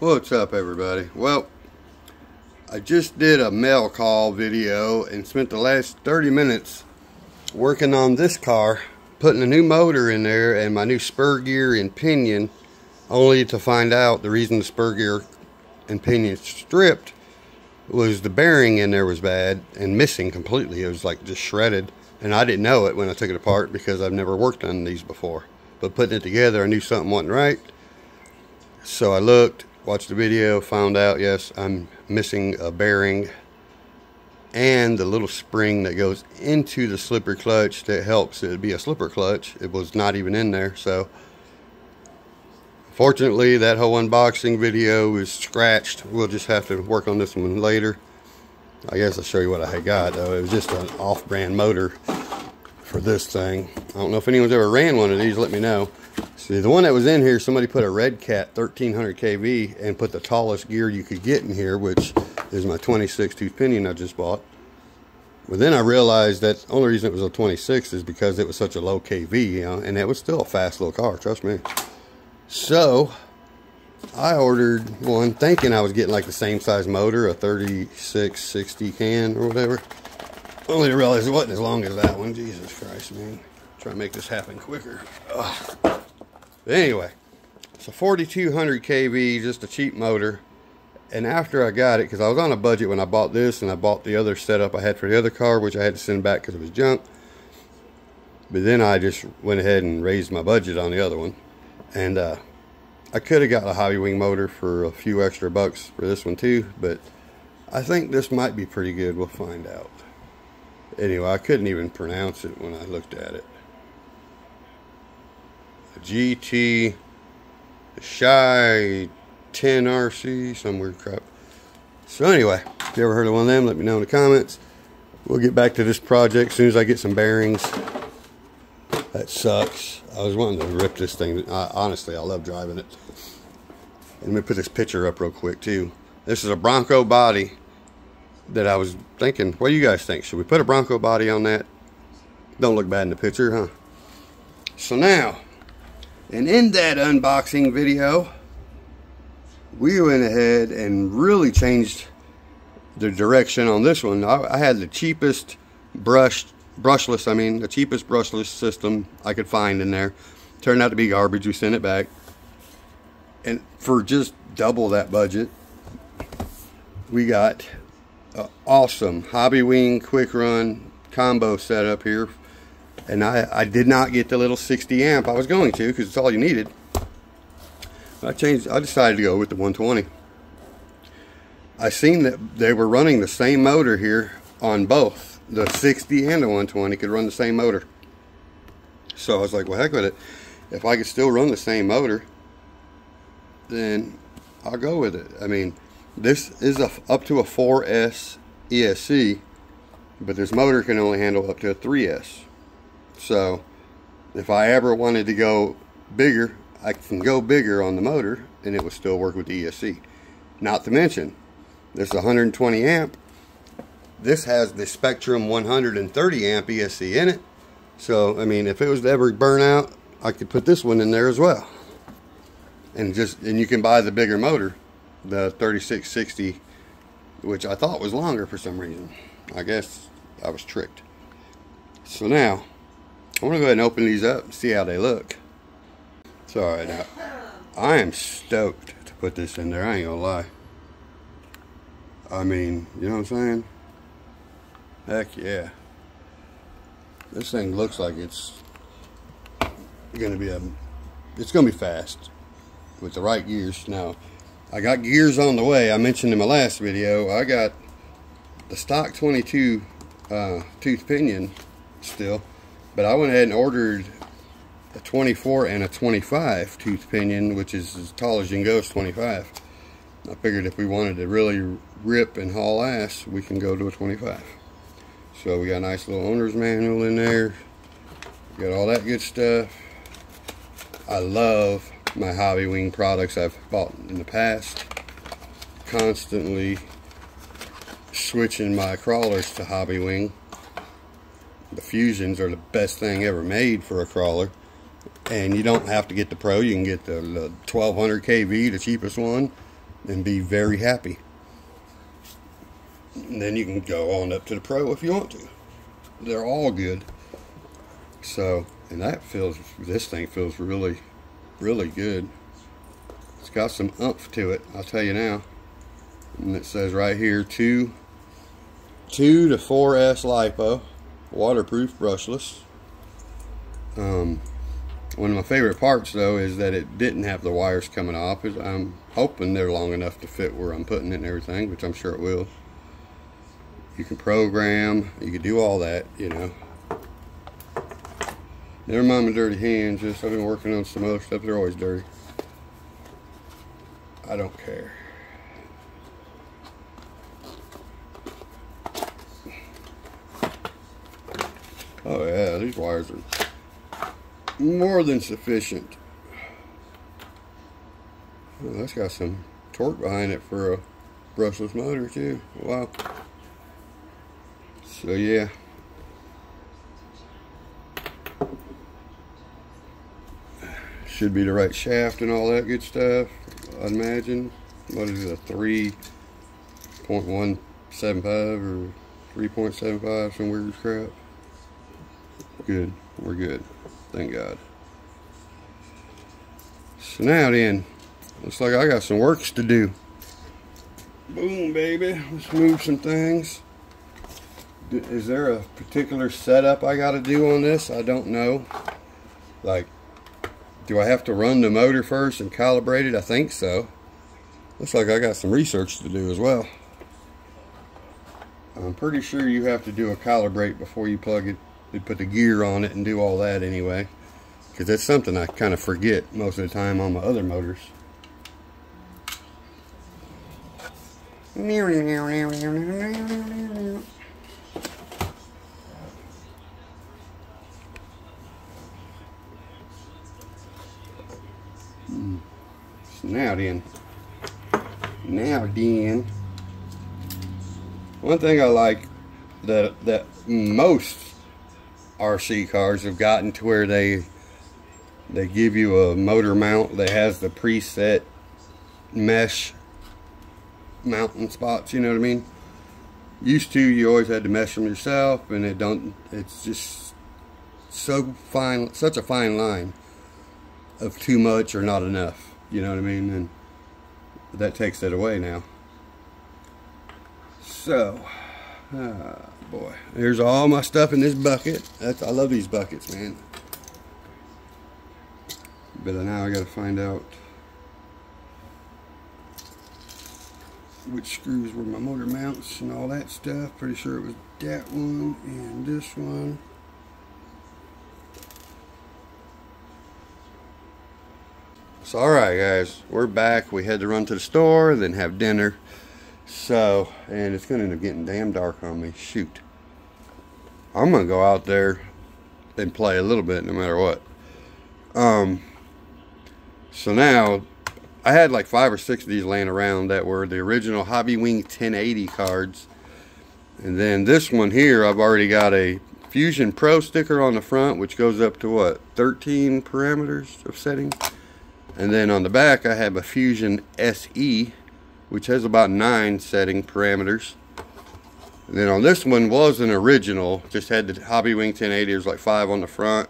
What's up, everybody? Well, I just did a mail call video and spent the last 30 minutes working on this car, putting a new motor in there and my new spur gear and pinion, only to find out the reason the spur gear and pinion stripped was the bearing in there was bad and missing completely. It was like just shredded, and I didn't know it when I took it apart because I've never worked on these before. But putting it together, I knew something wasn't right. So I looked, watched the video, found out, yes, I'm missing a bearing and the little spring that goes into the slipper clutch that helps it be a slipper clutch. It was not even in there. So fortunately, that whole unboxing video is scratched. We'll just have to work on this one later. I guess I'll show you what I got though. It was just an off-brand motor for this thing. I don't know if anyone's ever ran one of these. Let me know. See, the one that was in here, somebody put a Red Cat 1300 kV and put the tallest gear you could get in here, which is my 26 tooth pinion I just bought. But then I realized that the only reason it was a 26 is because it was such a low kV, you know, and it was still a fast little car, trust me. So I ordered one thinking I was getting like the same size motor, a 3660 can or whatever. Only to realize it wasn't as long as that one. Jesus Christ, man. Try to make this happen quicker. Ugh. But anyway, it's a 4200 kV, just a cheap motor. And after I got it, because I was on a budget when I bought this, and I bought the other setup I had for the other car, which I had to send back because it was junk. But then I just went ahead and raised my budget on the other one. And I could have got a HOBBYWING motor for a few extra bucks for this one too, but I think this might be pretty good. We'll find out. Anyway, I couldn't even pronounce it when I looked at it. GT Shy 10RC, some weird crap. So anyway, if you ever heard of one of them, let me know in the comments. We'll get back to this project as soon as I get some bearings. That sucks. I was wanting to rip this thing. Honestly, I love driving it. And let me put this picture up real quick too. This is a Bronco body that I was thinking, what do you guys think? Should we put a Bronco body on that? Don't look bad in the picture, huh? So now, and in that unboxing video, we went ahead and really changed the direction on this one. I had the cheapest the cheapest brushless system I could find in there. Turned out to be garbage. We sent it back. And for just double that budget, we got an awesome HOBBYWING QUICRUN combo setup here. And I did not get the little 60 amp. I was going to, because it's all you needed. I decided to go with the 120. I seen that they were running the same motor here on both. The 60 and the 120 could run the same motor. So I was like, well, heck with it. If I could still run the same motor, then I'll go with it. I mean, this is up to a 4S ESC, but this motor can only handle up to a 3S. So if I ever wanted to go bigger, I can go bigger on the motor and it will still work with the ESC. Not to mention, this is 120 amp. This has the Spectrum 130 amp ESC in it. So, I mean, if it was to ever burn out, I could put this one in there as well. And you can buy the bigger motor, the 3660, which I thought was longer for some reason. I guess I was tricked. So now, I'm going to go ahead and open these up and see how they look. So, alright, now, I am stoked to put this in there, I ain't gonna lie. I mean, you know what I'm saying? Heck yeah. This thing looks like it's gonna be fast with the right gears. Now, I got gears on the way. I mentioned in my last video, I got the stock 22 tooth pinion still, but I went ahead and ordered a 24 and a 25 tooth pinion, which is as tall as you can go, is 25. I figured if we wanted to really rip and haul ass, we can go to a 25. So we got a nice little owner's manual in there. Got all that good stuff. I love my HOBBYWING products I've bought in the past. Constantly switching my crawlers to HOBBYWING. The Fusions are the best thing ever made for a crawler. And you don't have to get the Pro. You can get the 1200 kV, the cheapest one. and be very happy. And then you can go on up to the Pro if you want to. They're all good. So, and this thing feels really, really good. It's got some oomph to it, I'll tell you now. And it says right here, 2 to 4S lipo, waterproof, brushless. One of my favorite parts though is that it didn't have the wires coming off. I'm hoping they're long enough to fit where I'm putting it and everything, which I'm sure it will. You can program, you can do all that, you know. Never mind my dirty hands, just I've been working on some other stuff. They're always dirty. I don't care. Oh yeah, these wires are more than sufficient. Oh, that's got some torque behind it for a brushless motor too. Wow. So yeah. Should be the right shaft and all that good stuff, I'd imagine. What is it, a 3.175 or 3.75, some weird crap. Good, we're good, thank God. So now then, looks like I got some works to do. Boom, baby, let's move some things. Is there a particular setup I got to do on this? I don't know. Like, do I have to run the motor first and calibrate it? I think so. Looks like I got some research to do as well. I'm pretty sure you have to do a calibrate before you plug it. You put the gear on it and do all that anyway. Because that's something I kind of forget most of the time on my other motors. So now then, one thing I like that most RC cars have gotten to where they give you a motor mount that has the preset mesh mounting spots, you know what I mean? Used to, you always had to mesh them yourself, and it's just so fine, such a fine line of too much or not enough, you know what I mean? And that takes it away now. So, boy, here's all my stuff in this bucket. I love these buckets, man. But now I gotta find out which screws were my motor mounts and all that stuff. Pretty sure it was that one and this one. So alright guys, we're back. We had to run to the store, then have dinner. So, and it's gonna end up getting damn dark on me. Shoot. I'm gonna go out there and play a little bit no matter what. So now, I had like 5 or 6 of these laying around that were the original HOBBYWING 1080 cards. And then this one here, I've already got a Fusion Pro sticker on the front, which goes up to what, 13 parameters of setting. And then on the back, I have a Fusion SE, which has about 9 setting parameters. And then on this one was an original, just had the HOBBYWING 1080. There's like 5 on the front,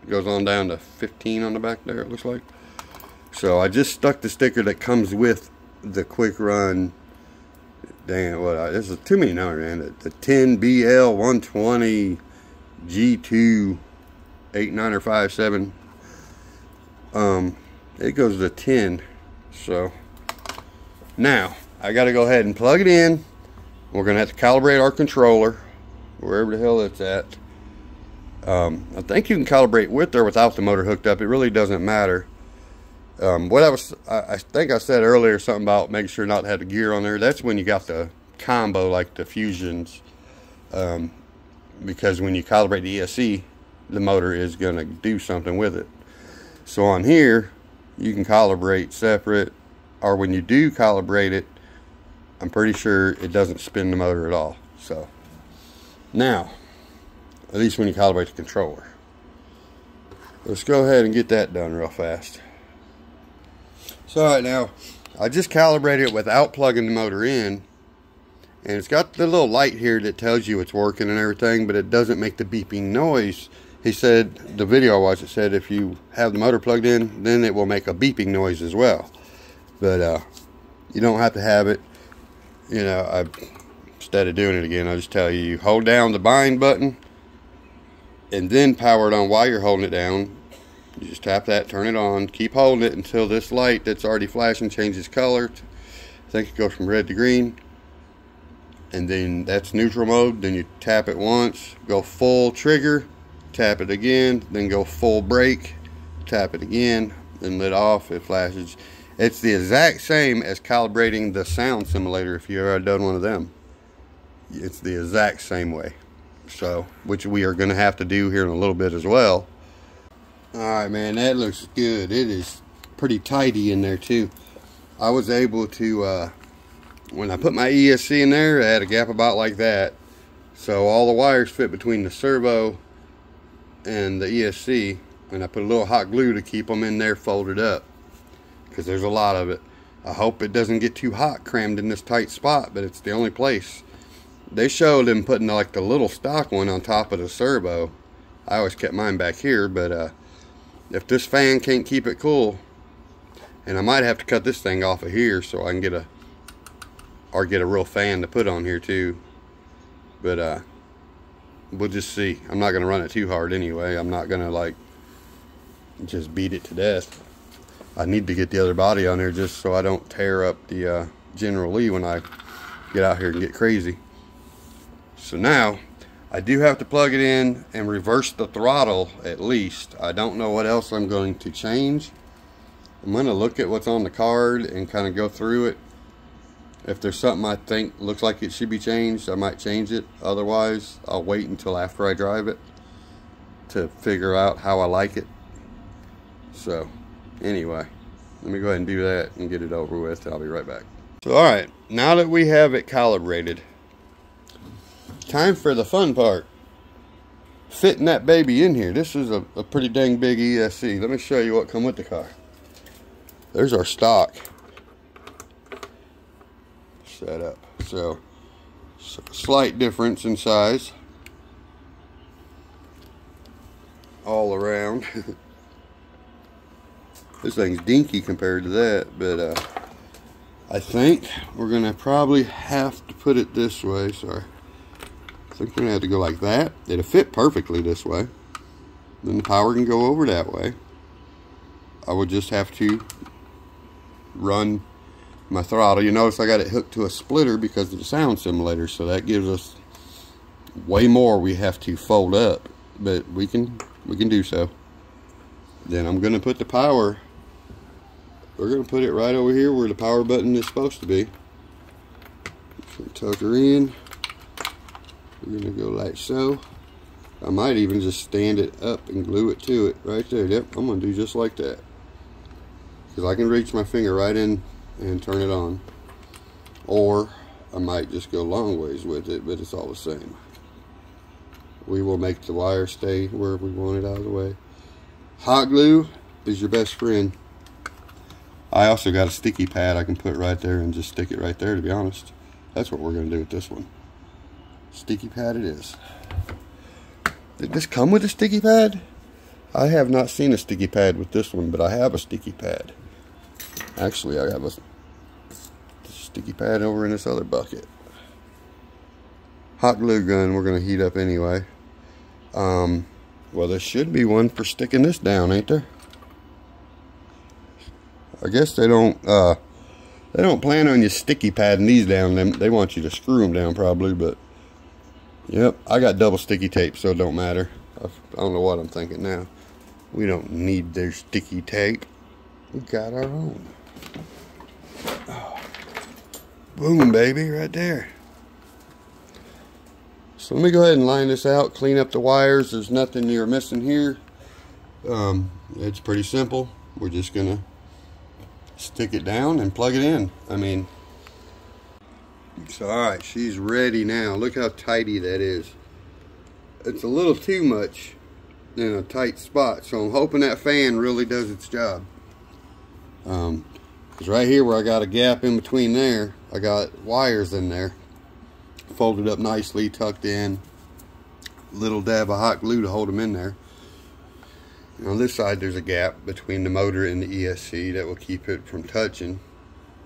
it goes on down to 15 on the back there, it looks like. So I just stuck the sticker that comes with the QUICRUN. Damn, this is too many numbers, man. The 10BL120 G2 8957. It goes to 10. So now I got to go ahead and plug it in. We're gonna have to calibrate our controller, wherever the hell it's at. I think you can calibrate with or without the motor hooked up. It really doesn't matter. I think I said earlier something about making sure not to have the gear on there. That's when you got the combo, like the Fusions, because when you calibrate the ESC, the motor is gonna do something with it. So on here, you can calibrate separate, or when you do calibrate it, I'm pretty sure it doesn't spin the motor at all. So now, at least when you calibrate the controller. Let's go ahead and get that done real fast. So alright, now I just calibrated it without plugging the motor in, and it's got the little light here that tells you it's working and everything, but it doesn't make the beeping noise. He said, the video I watched, it said if you have the motor plugged in, then it will make a beeping noise as well. But you don't have to have it. You know, instead of doing it again, I'll just tell you, you hold down the bind button and then power it on while you're holding it down. You just tap that, turn it on, keep holding it until this light that's already flashing changes color. I think it goes from red to green. And then that's neutral mode. Then you tap it once, go full trigger, tap it again, then go full brake, tap it again, then let off, it flashes. It's the exact same as calibrating the sound simulator if you ever done one of them. It's the exact same way. So, which we are going to have to do here in a little bit as well. Alright, man, that looks good. It is pretty tidy in there too. I was able to, when I put my ESC in there, I had a gap about like that. So all the wires fit between the servo and the ESC. And I put a little hot glue to keep them in there folded up, because there's a lot of it. I hope it doesn't get too hot crammed in this tight spot, but it's the only place. They showed them putting like the little stock one on top of the servo. I always kept mine back here, but if this fan can't keep it cool, and I might have to cut this thing off of here so I can get a real fan to put on here too. But we'll just see. I'm not gonna run it too hard anyway. I'm not gonna like just beat it to death. I need to get the other body on there just so I don't tear up the General Lee when I get out here and get crazy. So now I do have to plug it in and reverse the throttle at least. I don't know what else I'm going to change. I'm going to look at what's on the card and kind of go through it. If there's something I think looks like it should be changed, I might change it. Otherwise, I'll wait until after I drive it to figure out how I like it. So anyway, let me go ahead and do that and get it over with. I'll be right back. So alright, now that we have it calibrated, time for the fun part. Fitting that baby in here. This is a pretty dang big ESC. Let me show you what come with the car. There's our stock setup. So slight difference in size all around. This thing's dinky compared to that, but I think we're gonna probably have to put it this way. Sorry, I think we're gonna have to go like that. It'll fit perfectly this way. Then the power can go over that way. I would just have to run my throttle. You notice I got it hooked to a splitter because of the sound simulator, so that gives us way more we have to fold up, but we can do so. Then I'm gonna put the power. We're going to put it right over here where the power button is supposed to be. Tuck her in. We're going to go like so. I might even just stand it up and glue it to it right there. Yep, I'm going to do just like that. Because I can reach my finger right in and turn it on. Or I might just go long ways with it, but it's all the same. We will make the wire stay where we want it out of the way. Hot glue is your best friend. I also got a sticky pad I can put right there and just stick it right there, to be honest. That's what we're going to do with this one. Sticky pad it is. Did this come with a sticky pad? I have not seen a sticky pad with this one, but I have a sticky pad. Actually, I have a sticky pad over in this other bucket. Hot glue gun we're going to heat up anyway. Well, there should be one for sticking this down, ain't there? I guess they don't plan on you sticky padding these down. They want you to screw them down probably, but yep, I got double sticky tape, so it don't matter. I don't know what I'm thinking now. We don't need their sticky tape. We got our own. Oh. Boom, baby, right there. So let me go ahead and line this out, clean up the wires. There's nothing you're missing here. It's pretty simple. We're just gonna stick it down and plug it in. I mean, so alright, she's ready now. Look how tidy that is. It's a little too much in a tight spot, so I'm hoping that fan really does its job. Because right here where I got a gap in between there, I got wires in there. Folded up nicely, tucked in. Little dab of hot glue to hold them in there. And on this side there's a gap between the motor and the ESC that will keep it from touching.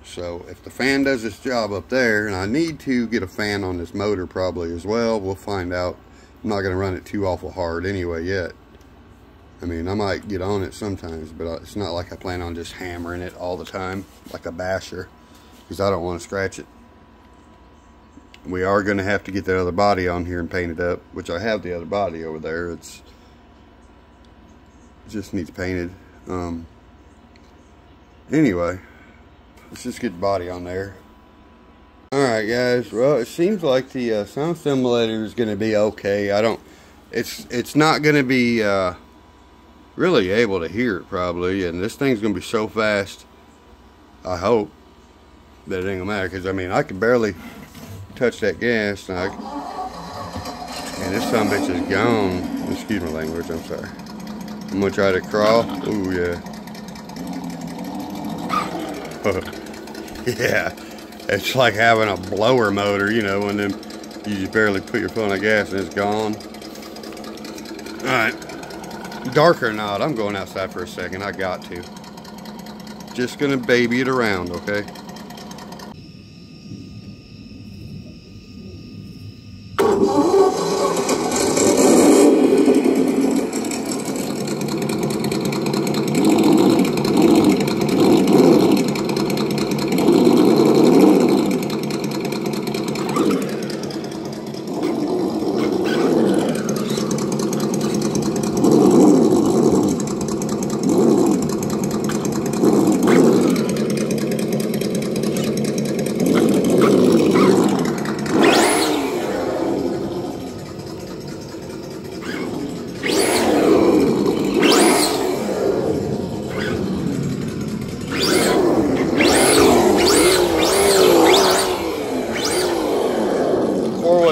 So if the fan does its job up there, and I need to get a fan on this motor probably as well, we'll find out. I'm not going to run it too awful hard anyway yet. I mean, I might get on it sometimes, but it's not like I plan on just hammering it all the time like a basher, because I don't want to scratch it. We are going to have to get the other body on here and paint it up, which I have the other body over there. It just needs painted. Anyway, let's just get the body on there. Alright guys, well, it seems like the sound simulator is going to be okay. It's not going to be really able to hear it probably, and this thing's going to be so fast, I hope, that it ain't going to matter, because I mean, I can barely touch that gas, and this sumbitch is gone. Excuse my language, I'm sorry. I'm going to try to crawl. Ooh, yeah. Yeah, it's like having a blower motor, you know, and then you just barely put your foot on the gas and it's gone. Alright, dark or not, I'm going outside for a second. I got to. Just gonna baby it around, okay?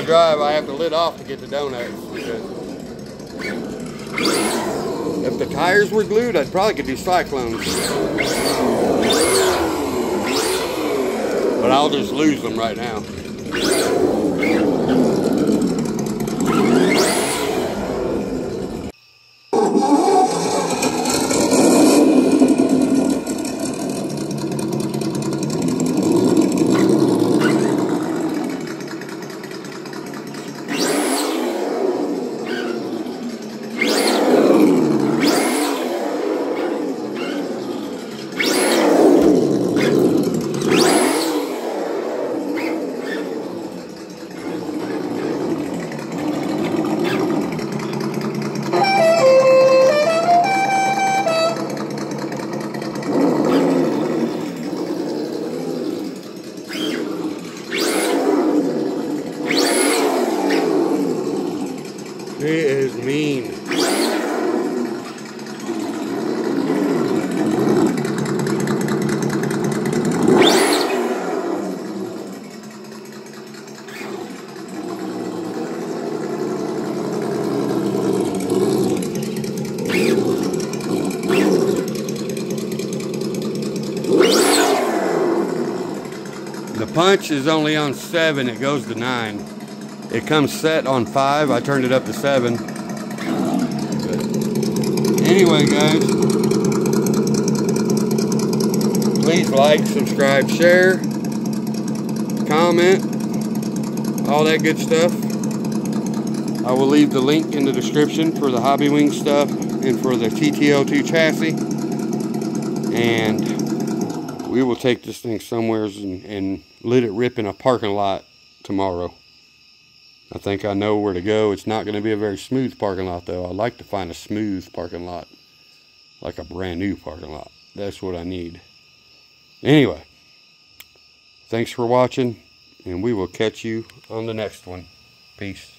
Drive, I have to lid off to get the donuts, because if the tires were glued, I'd probably could do cyclones, but I'll just lose them right now. He is mean. The punch is only on 7, it goes to 9. It comes set on 5. I turned it up to 7. But anyway, guys, please like, subscribe, share, comment, all that good stuff. I will leave the link in the description for the HOBBYWING stuff and for the TT02 chassis. And we will take this thing somewhere and let it rip in a parking lot tomorrow. I think I know where to go. It's not going to be a very smooth parking lot, though. I'd like to find a smooth parking lot, like a brand new parking lot. That's what I need. Anyway, thanks for watching, and we will catch you on the next one. Peace.